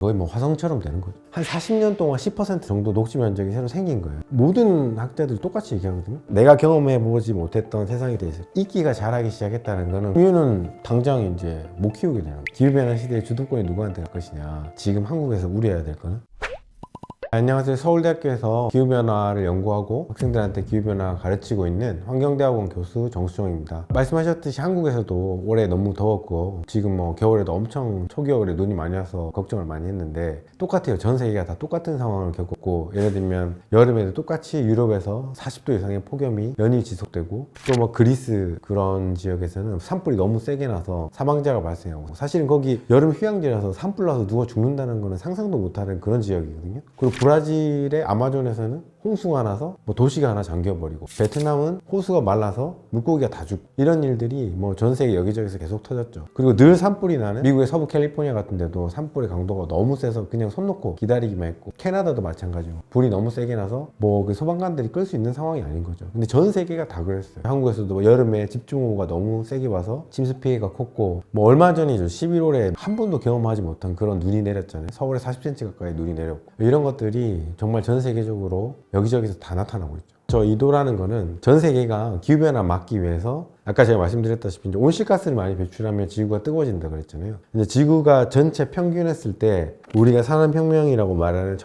거의 뭐 화성처럼 되는 거죠. 한 40년 동안 10% 정도 녹지 면적이 새로 생긴 거예요. 모든 학자들이 똑같이 얘기하거든요. 내가 경험해보지 못했던 세상에 대해서 이끼가 자라기 시작했다는 거는 우유는 당장 이제 못 키우게 되는 거예요. 기후변화 시대에 주도권이 누구한테 갈 것이냐. 지금 한국에서 우려해야 될 거는 안녕하세요. 서울대학교에서 기후변화를 연구하고 학생들한테 기후변화 가르치고 있는 환경대학원 교수 정수정입니다. 말씀하셨듯이 한국에서도 올해 너무 더웠고 지금 뭐 겨울에도 엄청 초겨울에 눈이 많이 와서 걱정을 많이 했는데 똑같아요. 전 세계가 다 똑같은 상황을 겪었고 예를 들면 여름에도 똑같이 유럽에서 40도 이상의 폭염이 연일 지속되고 또 뭐 그리스 그런 지역에서는 산불이 너무 세게 나서 사망자가 발생하고 사실은 거기 여름 휴양지라서 산불 나서 누가 죽는다는 거는 상상도 못하는 그런 지역이거든요. 그리고 브라질의 아마존에서는 홍수가 나서 뭐 도시가 하나 잠겨버리고 베트남은 호수가 말라서 물고기가 다 죽고 이런 일들이 뭐 전 세계 여기저기서 계속 터졌죠. 그리고 늘 산불이 나는 미국의 서부 캘리포니아 같은 데도 산불의 강도가 너무 세서 그냥 손 놓고 기다리기만 했고 캐나다도 마찬가지고 불이 너무 세게 나서 뭐 그 소방관들이 끌 수 있는 상황이 아닌 거죠. 근데 전 세계가 다 그랬어요. 한국에서도 뭐 여름에 집중호우가 너무 세게 와서 침수 피해가 컸고 뭐 얼마 전이죠. 11월에 한 번도 경험하지 못한 그런 눈이 내렸잖아요. 서울에 40cm 가까이 눈이 내렸고 이런 것들이 정말 전 세계적으로 여기저기서 다 나타나고 있죠. 저 이도라는 거는 전 세계가 기후변화 막기 위해서 아까 제가 말씀드렸다시피 이제 온실가스를 많이 배출하면 지구가 뜨거워진다 그랬잖아요. 이제 지구가 전체 평균했을 때 우리가 산업혁명이라고 말하는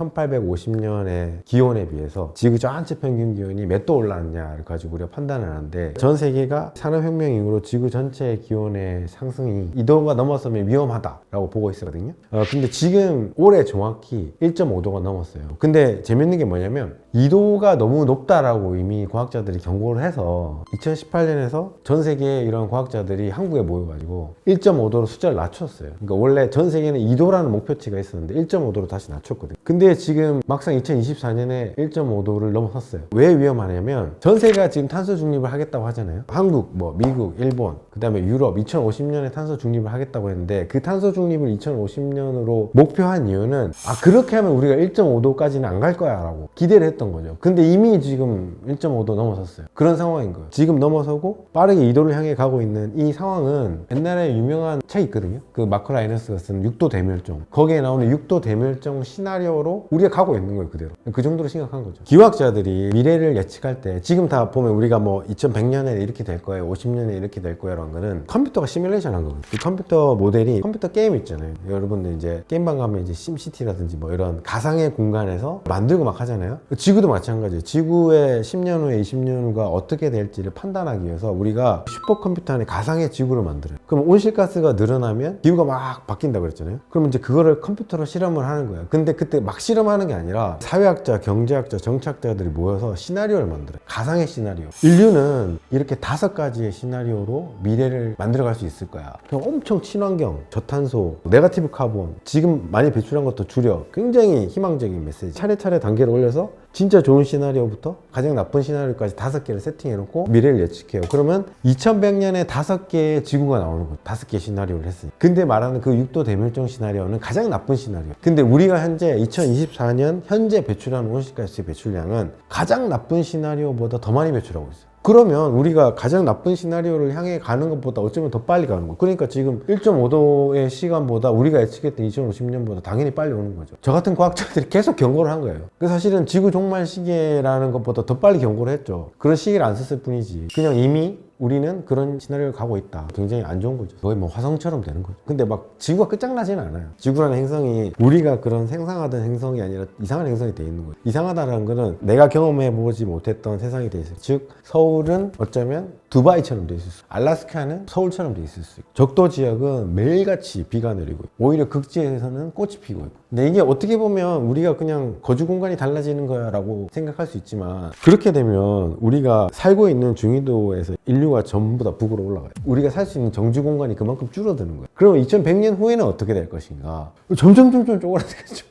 1850년의 기온에 비해서 지구 전체 평균 기온이 몇 도 올랐냐를 가지고 우리가 판단을 하는데 전 세계가 산업혁명 이후로 지구 전체 기온의 상승이 2도가 넘어서면 위험하다라고 보고 있었거든요. 근데 지금 올해 정확히 1.5도가 넘었어요. 근데 재밌는 게 뭐냐면 2도가 너무 높다라고 이미 과학자들이 경고를 해서 2018년에서 전 세계의 이런 과학자들이 한국에 모여가지고 1.5도로 숫자를 낮췄어요. 그러니까 원래 전 세계는 2도라는 목표치가 있었는데 1.5도로 다시 낮췄거든요. 근데 지금 막상 2024년에 1.5도를 넘어섰어요. 왜 위험하냐면 전 세계가 지금 탄소 중립을 하겠다고 하잖아요. 한국, 뭐 미국, 일본, 그 다음에 유럽 2050년에 탄소 중립을 하겠다고 했는데 그 탄소 중립을 2050년으로 목표한 이유는 그렇게 하면 우리가 1.5도까지는 안 갈 거야 라고 기대를 했던 거죠. 근데 이미 지금 1.5도 넘어섰어요. 그런 상황인 거예요. 지금 넘어서고 빠르게 2도를 향해 가고 있는 이 상황은 옛날에 유명한 책 있거든요. 그 마크 라이너스가 쓴 6도 대멸종. 거기에 나오는 6도 대멸종 시나리오로 우리가 가고 있는 거예요. 그대로. 그 정도로 심각한 거죠. 기후학자들이 미래를 예측할 때 지금 다 보면 우리가 뭐 2100년에 이렇게 될 거예요. 50년에 이렇게 될 거예요. 라는 거는 컴퓨터가 시뮬레이션 한 거거든요. 그 컴퓨터 모델이 컴퓨터 게임 있잖아요. 여러분들 이제 게임방 가면 이제 심시티라든지 뭐 이런 가상의 공간에서 만들고 막 하잖아요. 지구도 마찬가지예요. 지구의 10년 후에 20년 후가 어떻게 될지를 판단하기 위해서 우리가 슈퍼컴퓨터 안에 가상의 지구를 만들어요. 그럼 온실가스가 늘어나면 기후가 막 바뀐다 그랬잖아요. 그럼 이제 그거를 컴퓨터로 실험을 하는 거예요. 근데 그때 막 실험하는 게 아니라 사회학자, 경제학자, 정치학자들이 모여서 시나리오를 만들어요. 가상의 시나리오. 인류는 이렇게 5가지의 시나리오로 미래를 만들어갈 수 있을 거야. 그럼 엄청 친환경, 저탄소, 네거티브 카본, 지금 많이 배출한 것도 줄여. 굉장히 희망적인 메시지. 차례차례 단계를 올려서 진짜 좋은 시나리오부터 가장 나쁜 시나리오까지 5개를 세팅해놓고 미래를 예측해요. 그러면 2100년에 5개의 지구가 나오는 거죠. 5개의 시나리오를 했으니. 근데 말하는 그 6도 대멸종 시나리오는 가장 나쁜 시나리오. 근데 우리가 현재 2024년 현재 배출하는 온실가스의 배출량은 가장 나쁜 시나리오보다 더 많이 배출하고 있어요. 그러면 우리가 가장 나쁜 시나리오를 향해 가는 것보다 어쩌면 더 빨리 가는 거예요. 그러니까 지금 1.5도의 시간보다 우리가 예측했던 2050년보다 당연히 빨리 오는 거죠. 저 같은 과학자들이 계속 경고를 한 거예요. 사실은 지구 종말 시기라는 것보다 더 빨리 경고를 했죠. 그런 시기를 안 썼을 뿐이지. 그냥 이미 우리는 그런 시나리오를 가고 있다. 굉장히 안 좋은 거죠. 거의 뭐 화성처럼 되는 거죠. 근데 막 지구가 끝장나지는 않아요. 지구라는 행성이 우리가 그런 생상하던 행성이 아니라 이상한 행성이 돼 있는 거예요. 이상하다는 거는 내가 경험해보지 못했던 세상이 돼 있어요. 즉 서울은 어쩌면 두바이처럼 돼 있을 수 있고 알라스카는 서울처럼 돼 있을 수 있고 적도 지역은 매일같이 비가 내리고 오히려 극지에서는 꽃이 피고 있고 근데 이게 어떻게 보면 우리가 그냥 거주 공간이 달라지는 거야 라고 생각할 수 있지만 그렇게 되면 우리가 살고 있는 중위도에서 인류가 전부 다 북으로 올라가요. 우리가 살 수 있는 정주 공간이 그만큼 줄어드는 거예요. 그러면 2100년 후에는 어떻게 될 것인가? 점점 쪼그라들겠죠.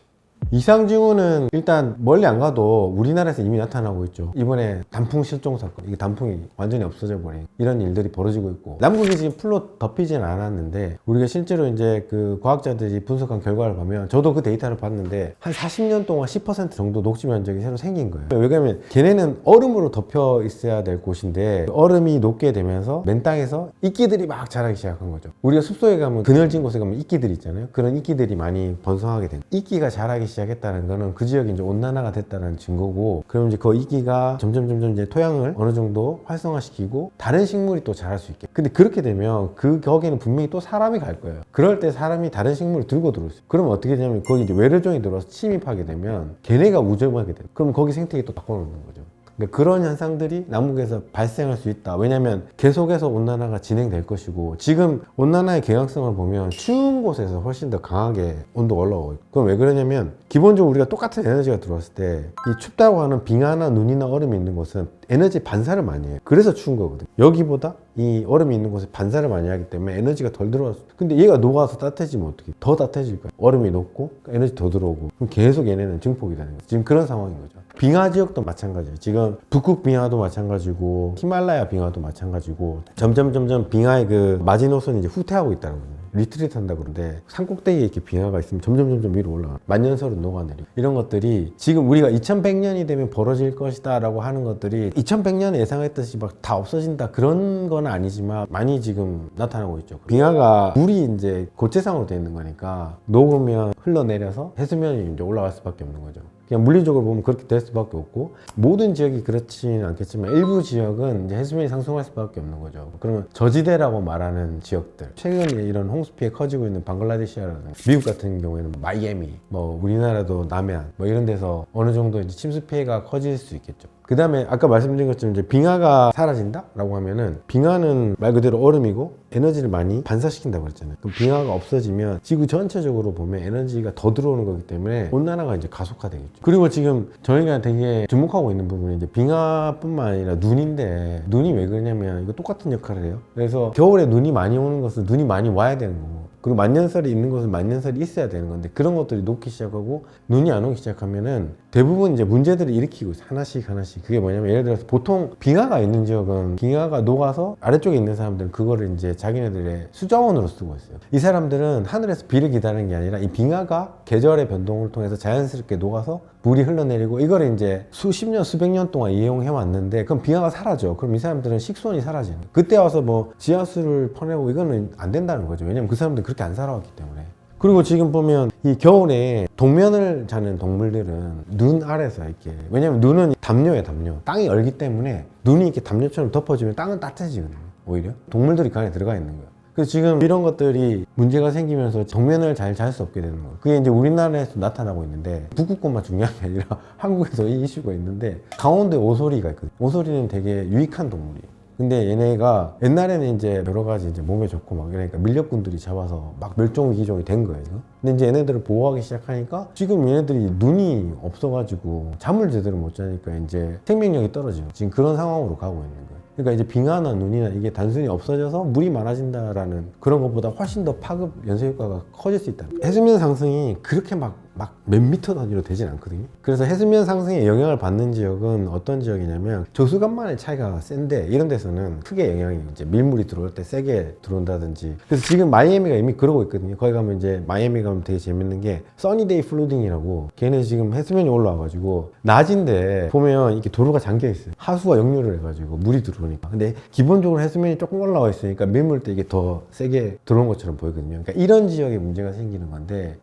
이상징후는 일단 멀리 안 가도 우리나라에서 이미 나타나고 있죠. 이번에 단풍 실종 사건, 이게 단풍이 완전히 없어져 버린 이런 일들이 벌어지고 있고, 남극이 지금 풀로 덮이진 않았는데 우리가 실제로 이제 그 과학자들이 분석한 결과를 보면, 저도 그 데이터를 봤는데 한 40년 동안 10% 정도 녹지 면적이 새로 생긴 거예요. 왜냐면 걔네는 얼음으로 덮여 있어야 될 곳인데 얼음이 녹게 되면서 맨 땅에서 이끼들이 막 자라기 시작한 거죠. 우리가 숲속에 가면 그늘진 곳에 가면 이끼들 있잖아요. 그런 이끼들이 많이 번성하게 된, 이끼가 자라기 시작했다는 거는 그 지역이 이제 온난화가 됐다는 증거고, 그럼 이제 그 이끼가 점점 이제 토양을 어느 정도 활성화시키고 다른 식물이 또 자랄 수 있게. 근데 그렇게 되면 그 거기는 분명히 또 사람이 갈 거예요. 그럴 때 사람이 다른 식물을 들고 들어올 수 있어요. 그러면 어떻게 되냐면 거기 이제 외래종이 들어와서 침입하게 되면 걔네가 우점하게 돼요. 그럼 거기 생태계 또 바꿔놓는 거죠. 그러니까 그런 현상들이 남극에서 발생할 수 있다. 왜냐하면 계속해서 온난화가 진행될 것이고, 지금 온난화의 경향성을 보면 추운 곳에서 훨씬 더 강하게 온도가 올라오고 있고, 그건 왜 그러냐면 기본적으로 우리가 똑같은 에너지가 들어왔을 때 이 춥다고 하는 빙하나 눈이나 얼음이 있는 곳은 에너지 반사를 많이 해요. 그래서 추운 거거든. 여기보다 이 얼음이 있는 곳에 반사를 많이 하기 때문에 에너지가 덜 들어왔어. 근데 얘가 녹아서 따뜻해지면 어떻게? 더 따뜻해질 거야. 얼음이 녹고 에너지 더 들어오고, 그럼 계속 얘네는 증폭이 되는 거죠. 지금 그런 상황인 거죠. 빙하 지역도 마찬가지예요. 지금 북극 빙하도 마찬가지고 히말라야 빙하도 마찬가지고, 점점 빙하의 그 마지노선이 이제 후퇴하고 있다는 거죠. 리트리트 한다고 그러는데 산 꼭대기에 이렇게 빙하가 있으면 점점 위로 올라가. 만년설은 녹아내리고. 이런 것들이 지금 우리가 2100년이 되면 벌어질 것이다 라고 하는 것들이 2100년에 예상했듯이 막 다 없어진다 그런 건 아니지만 많이 지금 나타나고 있죠. 빙하가 물이 이제 고체상으로 되어 있는 거니까 녹으면 흘러내려서 해수면이 이제 올라갈 수밖에 없는 거죠. 그냥 물리적으로 보면 그렇게 될 수밖에 없고, 모든 지역이 그렇지는 않겠지만 일부 지역은 이제 해수면이 상승할 수밖에 없는 거죠. 그러면 저지대라고 말하는 지역들, 최근에 이런 홍수 피해 커지고 있는 방글라데시아라든지 미국 같은 경우에는 마이애미, 뭐 우리나라도 남해안 뭐 이런 데서 어느 정도 이제 침수 피해가 커질 수 있겠죠. 그 다음에 아까 말씀드린 것처럼 이제 빙하가 사라진다? 라고 하면은, 빙하는 말 그대로 얼음이고 에너지를 많이 반사시킨다고 그랬잖아요. 그럼 빙하가 없어지면 지구 전체적으로 보면 에너지가 더 들어오는 거기 때문에 온난화가 이제 가속화되겠죠. 그리고 지금 저희가 되게 주목하고 있는 부분이 이제 빙하뿐만 아니라 눈인데, 눈이 왜 그러냐면 이거 똑같은 역할을 해요. 그래서 겨울에 눈이 많이 오는 것은 눈이 많이 와야 되는 거고, 그리고 만년설이 있는 곳은 만년설이 있어야 되는 건데, 그런 것들이 녹기 시작하고 눈이 안 오기 시작하면은 대부분 이제 문제들을 일으키고 있어요. 하나씩. 그게 뭐냐면, 예를 들어서 보통 빙하가 있는 지역은 빙하가 녹아서 아래쪽에 있는 사람들은 그거를 이제 자기네들의 수자원으로 쓰고 있어요. 이 사람들은 하늘에서 비를 기다리는 게 아니라 이 빙하가 계절의 변동을 통해서 자연스럽게 녹아서 물이 흘러내리고, 이걸 이제 수십 년, 수백 년 동안 이용해 왔는데, 그럼 빙하가 사라져. 그럼 이 사람들은 식수원이 사라지는 거예요. 그때 와서 뭐 지하수를 퍼내고 이거는 안 된다는 거죠. 왜냐면 그 사람들은 그렇게 안 살아왔기 때문에. 그리고 지금 보면 이 겨울에 동면을 자는 동물들은 눈 아래서 이렇게, 왜냐면 눈은 담요예요, 담요. 땅이 얼기 때문에 눈이 이렇게 담요처럼 덮어지면 땅은 따뜻해지거든요. 오히려 동물들이 그 안에 들어가 있는 거예요. 그래서 지금 이런 것들이 문제가 생기면서 정면을 잘 잘 수 없게 되는 거예요. 그게 이제 우리나라에서 나타나고 있는데, 북극권만 중요한 게 아니라 한국에서 이 이슈가 있는데, 강원도에 오소리가 있거든요. 오소리는 되게 유익한 동물이에요. 근데 얘네가 옛날에는 이제 여러 가지 이제 몸에 좋고 막 이러니까 밀렵꾼들이 잡아서 막 멸종위기종이 된 거예요. 근데 이제 얘네들을 보호하기 시작하니까 지금 얘네들이 눈이 없어가지고 잠을 제대로 못 자니까 이제 생명력이 떨어지고 지금 그런 상황으로 가고 있는 거예요. 그러니까 이제 빙하나 눈이나 이게 단순히 없어져서 물이 많아진다라는 그런 것보다 훨씬 더 파급 연쇄 효과가 커질 수 있다. 해수면 상승이 그렇게 막 몇 미터 단위로 되진 않거든요. 그래서 해수면 상승에 영향을 받는 지역은 어떤 지역이냐면, 저수간만의 차이가 센데 이런 데서는 크게 영향이 이제 밀물이 들어올 때 세게 들어온다든지. 그래서 지금 마이애미가 이미 그러고 있거든요. 거기 가면 이제 마이애미 가면 되게 재밌는 게 써니데이 플루딩이라고, 걔네 지금 해수면이 올라와가지고 낮인데 보면 이렇게 도로가 잠겨 있어요. 하수가 역류를 해가지고 물이 들어오니까. 근데 기본적으로 해수면이 조금 올라와 있으니까 밀물 때 이게 더 세게 들어온 것처럼 보이거든요. 그러니까 이런 지역에 문제가 생기는 건데,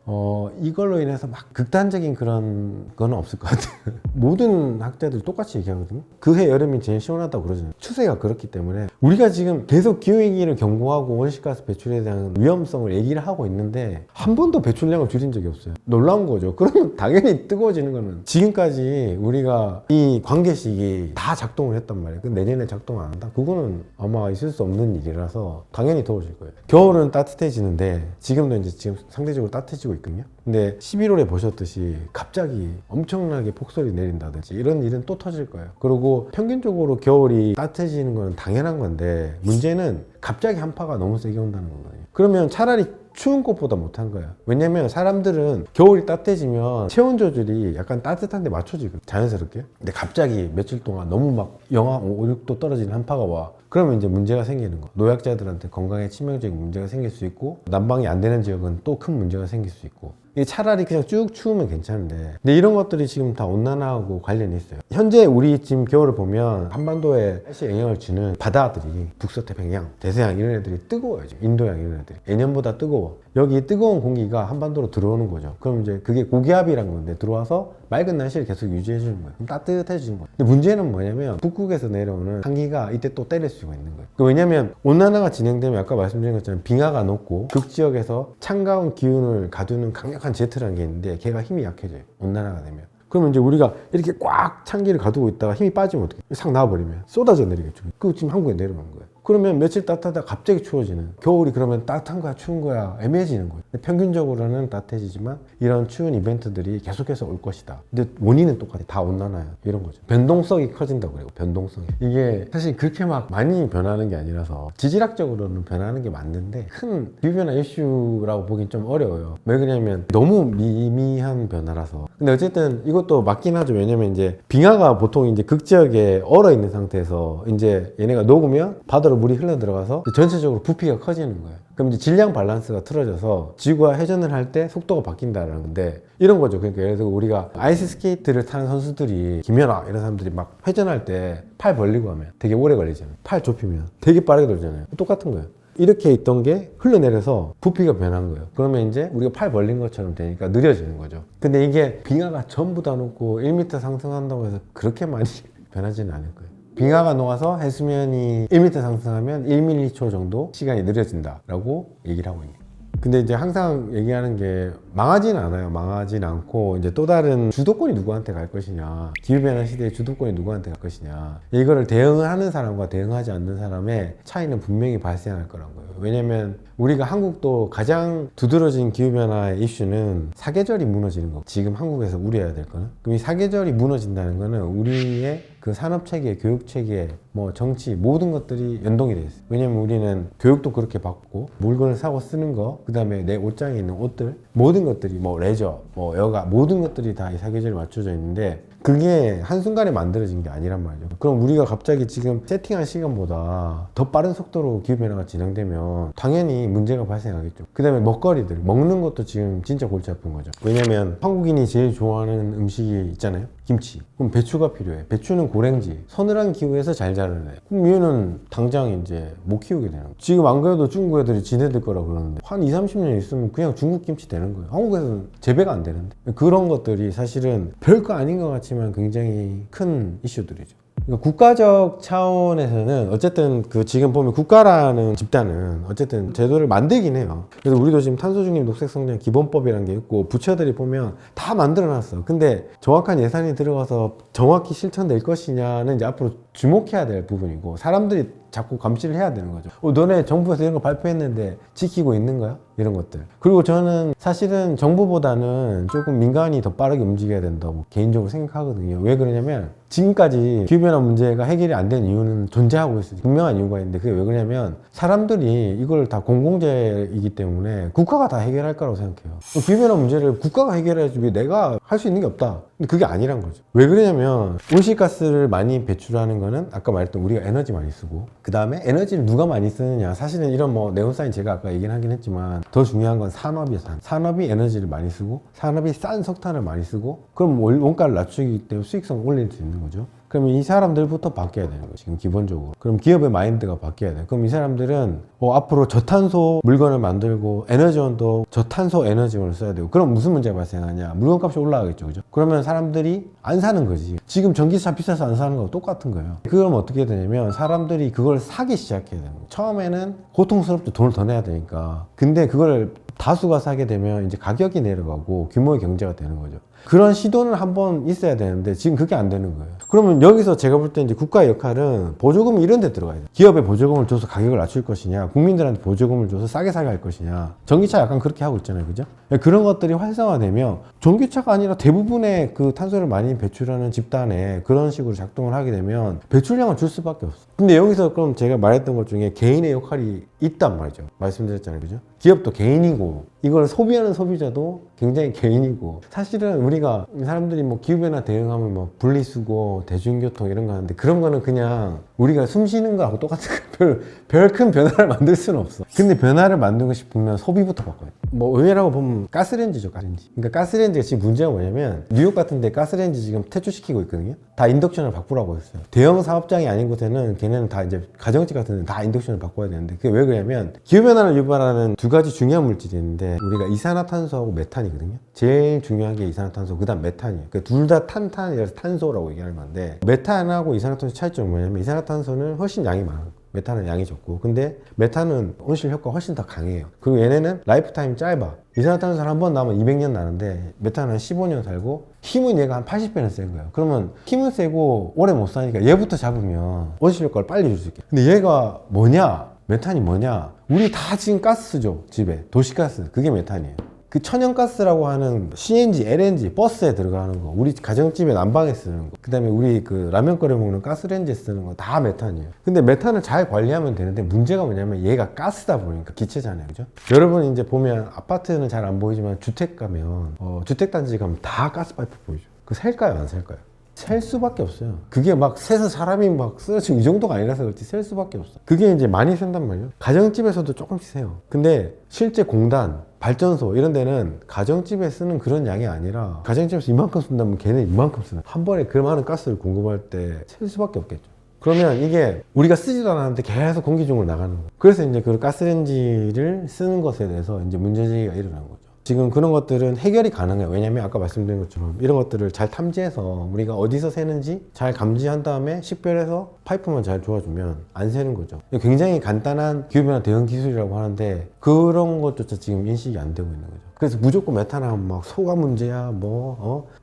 이걸로 인해서 막 극단적인 그런 건 없을 것 같아요. 모든 학자들 똑같이 얘기하거든요. 그해 여름이 제일 시원하다고 그러잖아요. 추세가 그렇기 때문에 우리가 지금 계속 기후위기를 경고하고 온실가스 배출에 대한 위험성을 얘기를 하고 있는데 한 번도 배출량을 줄인 적이 없어요. 놀라운 거죠. 그러면 당연히 뜨거워지는 거는, 지금까지 우리가 이 관계식이 다 작동을 했단 말이에요. 근데 내년에 작동 안 한다? 그거는 아마 있을 수 없는 일이라서 당연히 더워질 거예요. 겨울은 따뜻해지는데 지금도 이제 지금 상대적으로 따뜻해지고 있거든요. 근데 11월 11월에 보셨듯이 갑자기 엄청나게 폭설이 내린다든지 이런 일은 또 터질 거예요. 그리고 평균적으로 겨울이 따뜻해지는 건 당연한 건데 문제는 갑자기 한파가 너무 세게 온다는 거거든요. 그러면 차라리 추운 것보다 못한 거야. 왜냐면 사람들은 겨울이 따뜻해지면 체온 조절이 약간 따뜻한데 맞춰지거든, 자연스럽게. 근데 갑자기 며칠 동안 너무 막 영하 5, 6도 떨어지는 한파가 와. 그러면 이제 문제가 생기는 거. 노약자들한테 건강에 치명적인 문제가 생길 수 있고, 난방이 안 되는 지역은 또 큰 문제가 생길 수 있고. 이게 차라리 그냥 쭉 추우면 괜찮은데, 근데 이런 것들이 지금 다 온난화하고 관련이 있어요. 현재 우리 지금 겨울을 보면 한반도에 날씨에 영향을 주는 바다들이 북서태평양, 대서양 이런 애들이 뜨거워요. 지금 인도양 이런 애들이 예년보다 뜨거워. 여기 뜨거운 공기가 한반도로 들어오는 거죠. 그럼 이제 그게 고기압이라는 건데 들어와서 맑은 날씨를 계속 유지해 주는 거예요. 그럼 따뜻해지는 거예요. 근데 문제는 뭐냐면 북극에서 내려오는 한기가 이때 또 때릴 수가 있는 거예요. 왜냐면 온난화가 진행되면 아까 말씀드린 것처럼 빙하가 녹고 극지역에서 찬가운 기운을 가두는 강력한 제트라는 게 있는데 걔가 힘이 약해져요. 온난화가 되면. 그러면 이제 우리가 이렇게 꽉 찬기를 가두고 있다가 힘이 빠지면 어떻게? 싹 나와버리면 쏟아져 내리겠죠. 그거 지금 한국에 내려오는 거예요. 그러면 며칠 따뜻하다가 갑자기 추워지는, 겨울이 그러면 따뜻한 거야 추운 거야 애매해지는 거예요. 평균적으로는 따뜻해지지만 이런 추운 이벤트들이 계속해서 올 것이다. 근데 원인은 똑같아. 다 온난화야. 이런 거죠. 변동성이 커진다고 그래요. 변동성이. 이게 사실 그렇게 막 많이 변하는 게 아니라서 지질학적으로는 변하는 게 맞는데 큰 기후변화 이슈라고 보긴 좀 어려워요. 왜 그러냐면 너무 미미한 변화라서. 근데 어쨌든 이것도 맞긴 하죠. 왜냐면 이제 빙하가 보통 이제 극지역에 얼어 있는 상태에서 이제 얘네가 녹으면 바다로 물이 흘러 들어가서 전체적으로 부피가 커지는 거예요. 그럼 이제 질량 밸런스가 틀어져서 지구와 회전을 할 때 속도가 바뀐다는 건데 이런 거죠. 그러니까 예를 들어 우리가 아이스 스케이트를 타는 선수들이 김연아 이런 사람들이 막 회전할 때 팔 벌리고 하면 되게 오래 걸리잖아요. 팔 좁히면 되게 빠르게 돌잖아요. 똑같은 거예요. 이렇게 있던 게 흘러내려서 부피가 변한 거예요. 그러면 이제 우리가 팔 벌린 것처럼 되니까 느려지는 거죠. 근데 이게 빙하가 전부 다 녹고 1m 상승한다고 해서 그렇게 많이 변하지는 않을 거예요. 빙하가 녹아서 해수면이 1m 상승하면 1m초 정도 시간이 느려진다라고 얘기를 하고 있네요. 근데 이제 항상 얘기하는 게 망하지는 않아요. 망하지는 않고 이제 또 다른 주도권이 누구한테 갈 것이냐, 기후변화 시대의 주도권이 누구한테 갈 것이냐, 이거를 대응하는 사람과 대응하지 않는 사람의 차이는 분명히 발생할 거란 거예요. 왜냐면 우리가 한국도 가장 두드러진 기후변화의 이슈는 사계절이 무너지는 거. 지금 한국에서 우려해야 될 거는, 그럼 이 사계절이 무너진다는 거는 우리의 그 산업체계, 교육체계, 뭐 정치 모든 것들이 연동이 돼 있어요. 왜냐면 우리는 교육도 그렇게 받고 물건을 사고 쓰는 거, 그 다음에 내 옷장에 있는 옷들, 모든 것들이 뭐 레저, 뭐 여가, 모든 것들이 다 이 사계절에 맞춰져 있는데 그게 한순간에 만들어진 게 아니란 말이죠. 그럼 우리가 갑자기 지금 세팅한 시간보다 더 빠른 속도로 기후변화가 진행되면 당연히 문제가 발생하겠죠. 그 다음에 먹거리들, 먹는 것도 지금 진짜 골치 아픈 거죠. 왜냐면 한국인이 제일 좋아하는 음식이 있잖아요. 김치. 그럼 배추가 필요해. 배추는 고랭지, 서늘한 기후에서 잘 자라네. 그럼 얘는 당장 이제 못 키우게 되는 거예요. 지금 안 그래도 중국 애들이 지네들 거라 그러는데 한 2, 30년 있으면 그냥 중국 김치 되는 거예요. 한국에서는 재배가 안 되는데. 그런 것들이 사실은 별거 아닌 것 같지만 굉장히 큰 이슈들이죠. 그러니까 국가적 차원에서는 어쨌든 그 지금 보면 국가라는 집단은 어쨌든 제도를 만들긴 해요. 그래서 우리도 지금 탄소중립 녹색성장 기본법이라는 게 있고 부처들이 보면 다 만들어놨어. 근데 정확한 예산이 들어가서 정확히 실천될 것이냐는 이제 앞으로 주목해야 될 부분이고, 사람들이 자꾸 감시를 해야 되는 거죠. 너네 정부에서 이런 거 발표했는데 지키고 있는 거야? 이런 것들. 그리고 저는 사실은 정부보다는 조금 민간이 더 빠르게 움직여야 된다고 개인적으로 생각하거든요. 왜 그러냐면 지금까지 기후변화 문제가 해결이 안 된 이유는 존재하고 있어요. 분명한 이유가 있는데 그게 왜 그러냐면 사람들이 이걸 다 공공재이기 때문에 국가가 다 해결할 거라고 생각해요. 기후변화 문제를 국가가 해결해야지 왜 내가 할 수 있는 게 없다. 근데 그게 아니란 거죠. 왜 그러냐면 온실가스를 많이 배출하는 거는 아까 말했던 우리가 에너지 많이 쓰고, 그 다음에 에너지를 누가 많이 쓰느냐, 사실은 이런 뭐 네온사인 제가 아까 얘기는 하긴 했지만 더 중요한 건 산업이에요. 산업이 에너지를 많이 쓰고 산업이 싼 석탄을 많이 쓰고, 그럼 원가를 낮추기 때문에 수익성을 올릴 수 있는 거죠. 그러면 이 사람들부터 바뀌어야 되는 거예요. 지금 기본적으로. 그럼 기업의 마인드가 바뀌어야 돼요. 그럼 이 사람들은 앞으로 저탄소 물건을 만들고 에너지원도 저탄소 에너지원을 써야 되고, 그럼 무슨 문제가 발생하냐? 물건값이 올라가겠죠. 그죠? 그러면 사람들이 안 사는 거지. 지금 전기차 비싸서 안 사는 거랑 똑같은 거예요. 그럼 어떻게 되냐면 사람들이 그걸 사기 시작해야 되는 거예요. 처음에는 고통스럽죠. 돈을 더 내야 되니까. 근데 그걸 다수가 사게 되면 이제 가격이 내려가고 규모의 경제가 되는 거죠. 그런 시도는 한번 있어야 되는데 지금 그게 안 되는 거예요. 그러면 여기서 제가 볼 때 이제 국가의 역할은 보조금 이런 데 들어가야 돼요. 기업에 보조금을 줘서 가격을 낮출 것이냐, 국민들한테 보조금을 줘서 싸게 사게 할 것이냐. 전기차 약간 그렇게 하고 있잖아요. 그죠? 그런 것들이 활성화되면 전기차가 아니라 대부분의 그 탄소를 많이 배출하는 집단에 그런 식으로 작동을 하게 되면 배출량을 줄 수밖에 없어. 근데 여기서 그럼 제가 말했던 것 중에 개인의 역할이 있단 말이죠. 말씀드렸잖아요. 그죠? 기업도 개인이고 이걸 소비하는 소비자도 굉장히 개인이고 사실은 우리가 사람들이 뭐 기후변화 대응하면 뭐 분리수거, 대중교통 이런 거 하는데 그런 거는 그냥 우리가 숨 쉬는 거하고 똑같은 거야. 별 큰 변화를 만들 수는 없어. 근데 변화를 만들고 싶으면 소비부터 바꿔야 돼. 뭐 의외라고 보면 가스레인지죠, 가스레인지. 그러니까 가스레인지가 지금 문제가 뭐냐면 뉴욕 같은 데 가스레인지 지금 퇴출시키고 있거든요. 다 인덕션을 바꾸라고 했어요. 대형 사업장이 아닌 곳에는 걔네는 다 이제 가정집 같은 데는 다 인덕션을 바꿔야 되는데 그게 왜 그러냐면 기후변화를 유발하는 두 가지 중요한 물질이 있는데 우리가 이산화탄소하고 메탄이거든요. 제일 중요한 게 이산화탄소, 그 다음 메탄이에요. 그러니까 둘 다 탄탄이라서 탄소라고 얘기하는 건데 메탄하고 이산화탄소 차이점은 뭐냐면 이산화탄소는 훨씬 양이 많아요. 메탄은 양이 적고 근데 메탄은 온실 효과가 훨씬 더 강해요. 그리고 얘네는 라이프 타임 짧아. 이산화탄소는 한 번 나면 200년 나는데 메탄은 한 15년 살고 힘은 얘가 한 80배는 센 거예요. 그러면 힘은 세고 오래 못 사니까 얘부터 잡으면 온실 효과를 빨리 줄 수 있게. 근데 얘가 뭐냐? 메탄이 뭐냐? 우리 다 지금 가스 쓰죠. 집에 도시가스. 그게 메탄이에요. 그 천연가스라고 하는 CNG, LNG, 버스에 들어가는 거, 우리 가정집에 난방에 쓰는 거, 그 다음에 우리 그 라면 끓여 먹는 가스레인지에 쓰는 거 다 메탄이에요. 근데 메탄을 잘 관리하면 되는데 문제가 뭐냐면 얘가 가스다 보니까 기체잖아요. 그죠? 여러분 이제 보면 아파트는 잘 안 보이지만 주택 가면, 주택단지 가면 다 가스파이프 보이죠? 그 셀까요? 안 셀까요? 셀 수밖에 없어요. 그게 막 새서 사람이 막 쓰러지고 이 정도가 아니라서 그렇지 셀 수밖에 없어. 그게 이제 많이 샌단 말이에요. 가정집에서도 조금씩 세요. 근데 실제 공단, 발전소 이런 데는 가정집에 쓰는 그런 양이 아니라 가정집에서 이만큼 쓴다면 걔는 이만큼 쓰는 한 번에 그 많은 가스를 공급할 때 셀 수밖에 없겠죠. 그러면 이게 우리가 쓰지도 않았는데 계속 공기 중으로 나가는 거예요. 그래서 이제 그 가스레인지를 쓰는 것에 대해서 이제 문제제기가 일어난 거죠. 지금 그런 것들은 해결이 가능해요. 왜냐면 아까 말씀드린 것처럼 이런 것들을 잘 탐지해서 우리가 어디서 새는지 잘 감지한 다음에 식별해서 파이프만 잘 조아주면 안 새는 거죠. 굉장히 간단한 기후변화 대응 기술이라고 하는데 그런 것조차 지금 인식이 안 되고 있는 거죠. 그래서 무조건 메탄하면 막 소가 문제야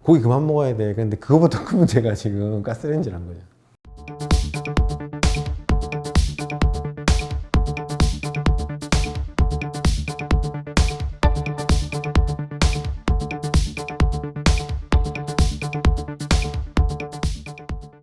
고기 그만 먹어야 돼. 근데 그거보다 큰 문제가 지금 가스레인지란 거죠.